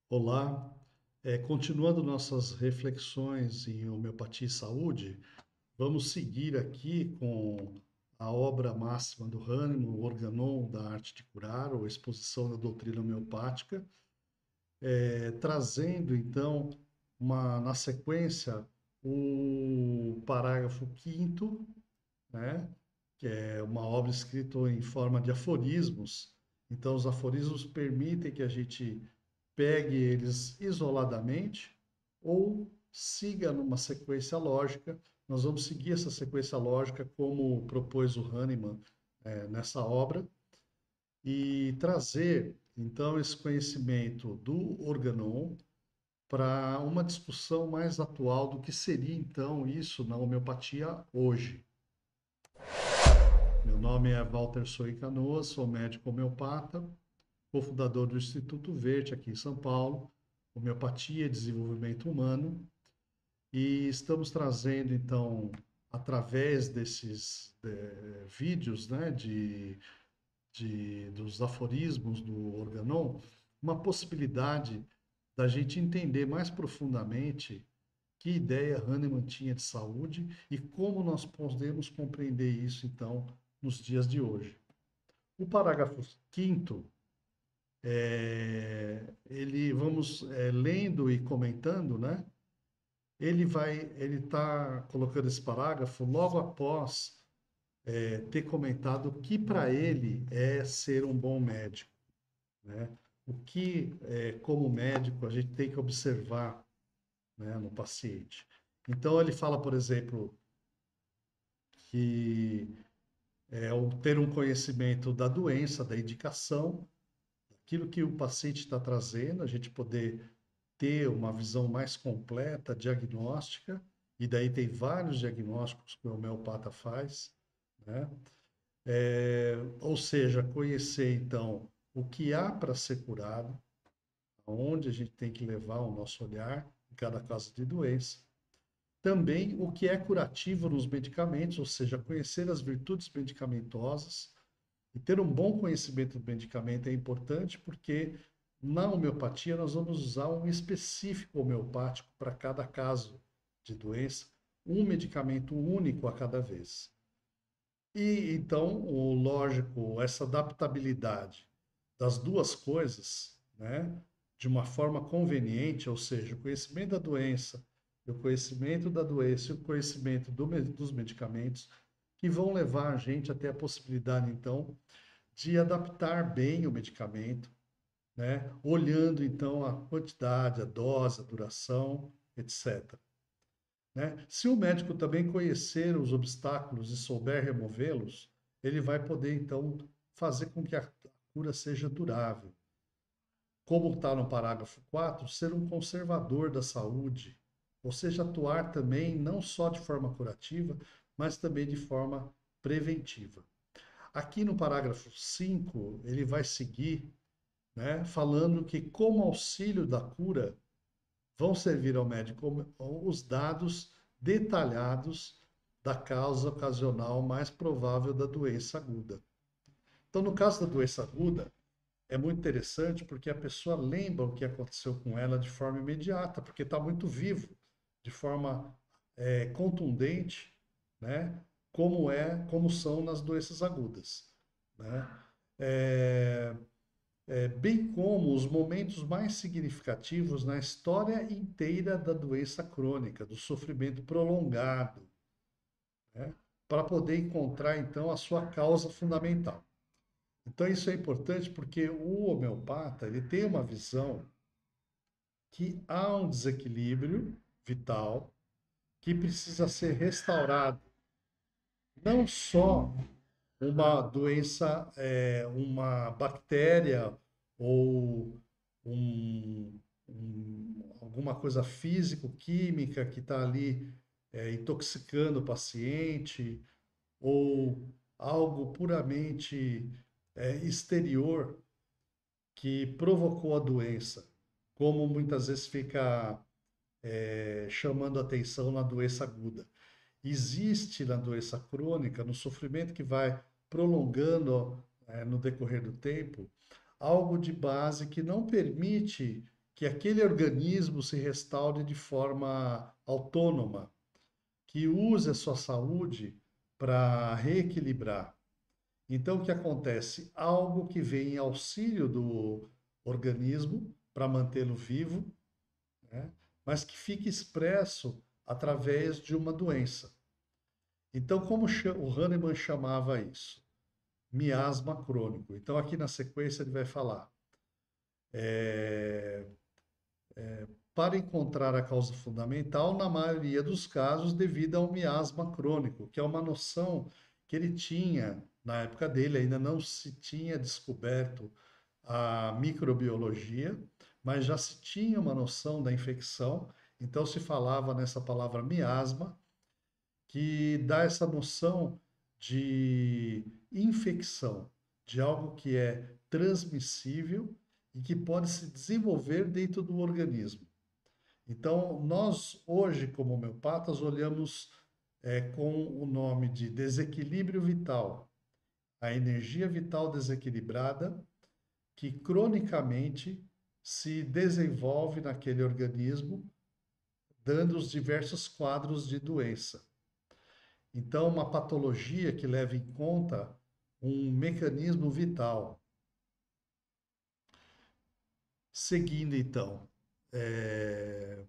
Olá, continuando nossas reflexões em homeopatia e saúde, vamos seguir aqui com a obra máxima do Hahnemann, o Organon da Arte de Curar, ou Exposição da Doutrina Homeopática, trazendo então na sequência o parágrafo quinto, né, que é uma obra escrita em forma de aforismos. Então, os aforismos permitem que a gente pegue eles isoladamente ou siga numa sequência lógica. Nós vamos seguir essa sequência lógica como propôs o Hahnemann nessa obra e trazer então esse conhecimento do organon para uma discussão mais atual do que seria então isso na homeopatia hoje. Meu nome é Walter Soy Canoas, sou médico homeopata, cofundador do Instituto Verde aqui em São Paulo, Homeopatia e Desenvolvimento Humano, e estamos trazendo então, através desses vídeos, né, dos aforismos do Organon, uma possibilidade da gente entender mais profundamente que ideia Hahnemann tinha de saúde e como nós podemos compreender isso então nos dias de hoje. O parágrafo quinto ele vamos lendo e comentando, né? Ele está colocando esse parágrafo logo após ter comentado o que para ele é ser um bom médico, né? O que, como médico, a gente tem que observar, né, no paciente. Então ele fala, por exemplo, que o ter um conhecimento da doença, da indicação, aquilo que o paciente está trazendo, a gente poder ter uma visão mais completa, diagnóstica, e daí tem vários diagnósticos que o homeopata faz, né? Ou seja, conhecer então o que há para ser curado, aonde a gente tem que levar o nosso olhar em cada caso de doença. Também o que é curativo nos medicamentos, ou seja, conhecer as virtudes medicamentosas. E ter um bom conhecimento do medicamento é importante porque na homeopatia nós vamos usar um específico homeopático para cada caso de doença, um medicamento único a cada vez. E então, o lógico, essa adaptabilidade das duas coisas, né, de uma forma conveniente, ou seja, o conhecimento da doença, o conhecimento da doença e o conhecimento dos medicamentos, que vão levar a gente até a possibilidade, então, de adaptar bem o medicamento, né? Olhando então a quantidade, a dose, a duração, etc. Né? Se o médico também conhecer os obstáculos e souber removê-los, ele vai poder então fazer com que a cura seja durável. Como está no parágrafo 4, ser um conservador da saúde, ou seja, atuar também não só de forma curativa, mas também de forma preventiva. Aqui no parágrafo 5, ele vai seguir, né, falando que, como auxílio da cura, vão servir ao médico os dados detalhados da causa ocasional mais provável da doença aguda. Então, no caso da doença aguda, é muito interessante porque a pessoa lembra o que aconteceu com ela de forma imediata, porque está muito vivo, de forma contundente, né? Como são nas doenças agudas, né? É, bem como os momentos mais significativos na história inteira da doença crônica, do sofrimento prolongado, né? Para poder encontrar então a sua causa fundamental. Então isso é importante porque o homeopata ele tem uma visão que há um desequilíbrio vital que precisa ser restaurado, não só uma doença, uma bactéria ou alguma coisa físico-química que está ali intoxicando o paciente, ou algo puramente exterior que provocou a doença, como muitas vezes fica chamando atenção na doença aguda. Existe na doença crônica, no sofrimento que vai prolongando no decorrer do tempo, algo de base que não permite que aquele organismo se restaure de forma autônoma, que use a sua saúde para reequilibrar. Então, o que acontece? Algo que vem em auxílio do organismo para mantê-lo vivo, né? Mas que fica expresso através de uma doença. Então, como o Hahnemann chamava isso? Miasma crônico. Então, aqui na sequência, ele vai falar. É, para encontrar a causa fundamental, na maioria dos casos, devido ao miasma crônico, que é uma noção que ele tinha, na época dele, ainda não se tinha descoberto a microbiologia, mas já se tinha uma noção da infecção, então se falava nessa palavra miasma, que dá essa noção de infecção, de algo que é transmissível e que pode se desenvolver dentro do organismo. Então, nós hoje, como homeopatas, olhamos com o nome de desequilíbrio vital, a energia vital desequilibrada que cronicamente se desenvolve naquele organismo, dando os diversos quadros de doença. Então, uma patologia que leva em conta um mecanismo vital. Seguindo, então, é,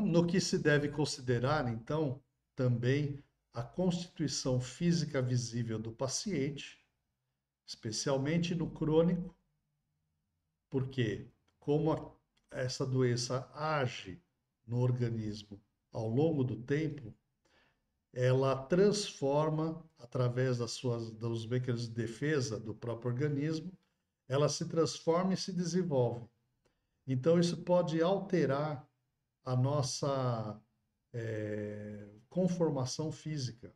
no que se deve considerar, então, também a constituição física visível do paciente, especialmente no crônico, porque como essa doença age no organismo ao longo do tempo, ela transforma, através dos mecanismos de defesa do próprio organismo, ela se transforma e se desenvolve. Então, isso pode alterar a nossa conformação física.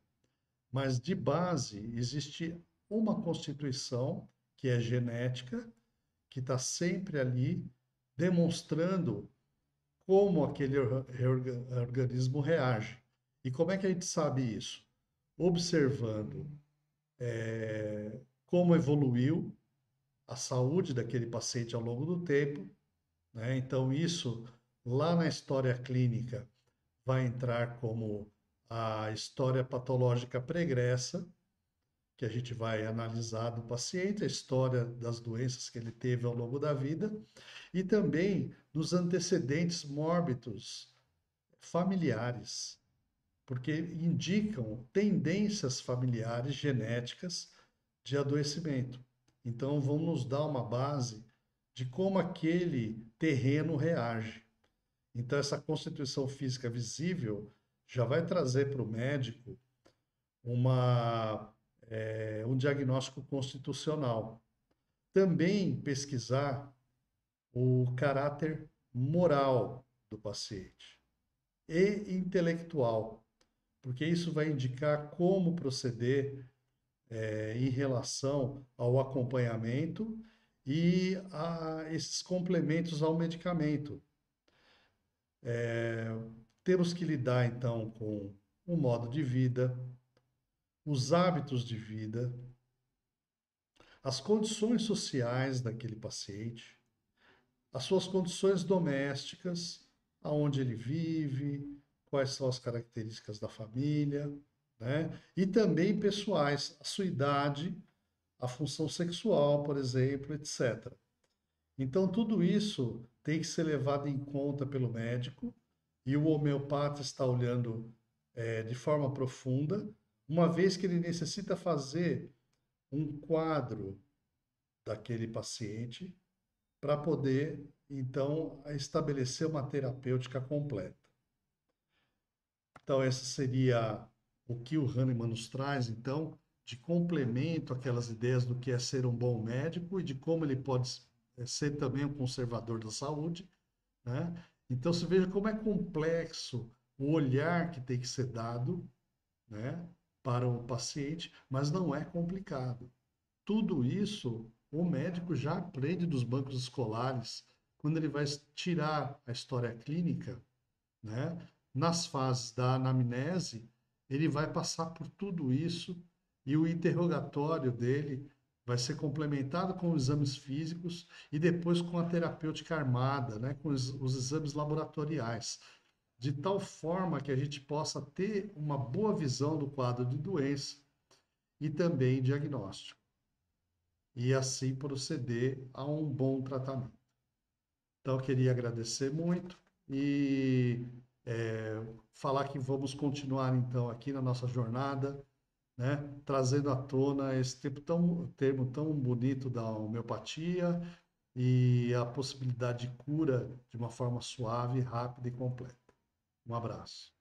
Mas, de base, existe uma constituição que é genética, que está sempre ali, demonstrando como aquele organismo reage. E como é que a gente sabe isso? Observando como evoluiu a saúde daquele paciente ao longo do tempo, né? Então, isso lá na história clínica vai entrar como a história patológica pregressa, que a gente vai analisar do paciente, a história das doenças que ele teve ao longo da vida, e também dos antecedentes mórbidos familiares, porque indicam tendências familiares genéticas de adoecimento. Então, vão nos dar uma base de como aquele terreno reage. Então, essa constituição física visível já vai trazer para o médico um diagnóstico constitucional. Também pesquisar o caráter moral do paciente e intelectual, porque isso vai indicar como proceder em relação ao acompanhamento e a esses complementos ao medicamento. Temos que lidar então com o modo de vida, os hábitos de vida, as condições sociais daquele paciente, as suas condições domésticas, aonde ele vive, quais são as características da família, né? E também pessoais, a sua idade, a função sexual, por exemplo, etc. Então, tudo isso tem que ser levado em conta pelo médico e o homeopata está olhando de forma profunda, uma vez que ele necessita fazer um quadro daquele paciente para poder, então, estabelecer uma terapêutica completa. Então, essa seria o que o Hahnemann nos traz, então, de complemento àquelas ideias do que é ser um bom médico e de como ele pode ser também um conservador da saúde, né? Então, você veja como é complexo o olhar que tem que ser dado, né, para o paciente, mas não é complicado. Tudo isso o médico já aprende dos bancos escolares, quando ele vai tirar a história clínica, né? Nas fases da anamnese, ele vai passar por tudo isso e o interrogatório dele vai ser complementado com os exames físicos e depois com a terapêutica armada, né, com os exames laboratoriais, de tal forma que a gente possa ter uma boa visão do quadro de doença e também diagnóstico, e assim proceder a um bom tratamento. Então, eu queria agradecer muito e falar que vamos continuar então aqui na nossa jornada, né, trazendo à tona esse termo tão bonito da homeopatia e a possibilidade de cura de uma forma suave, rápida e completa. Um abraço.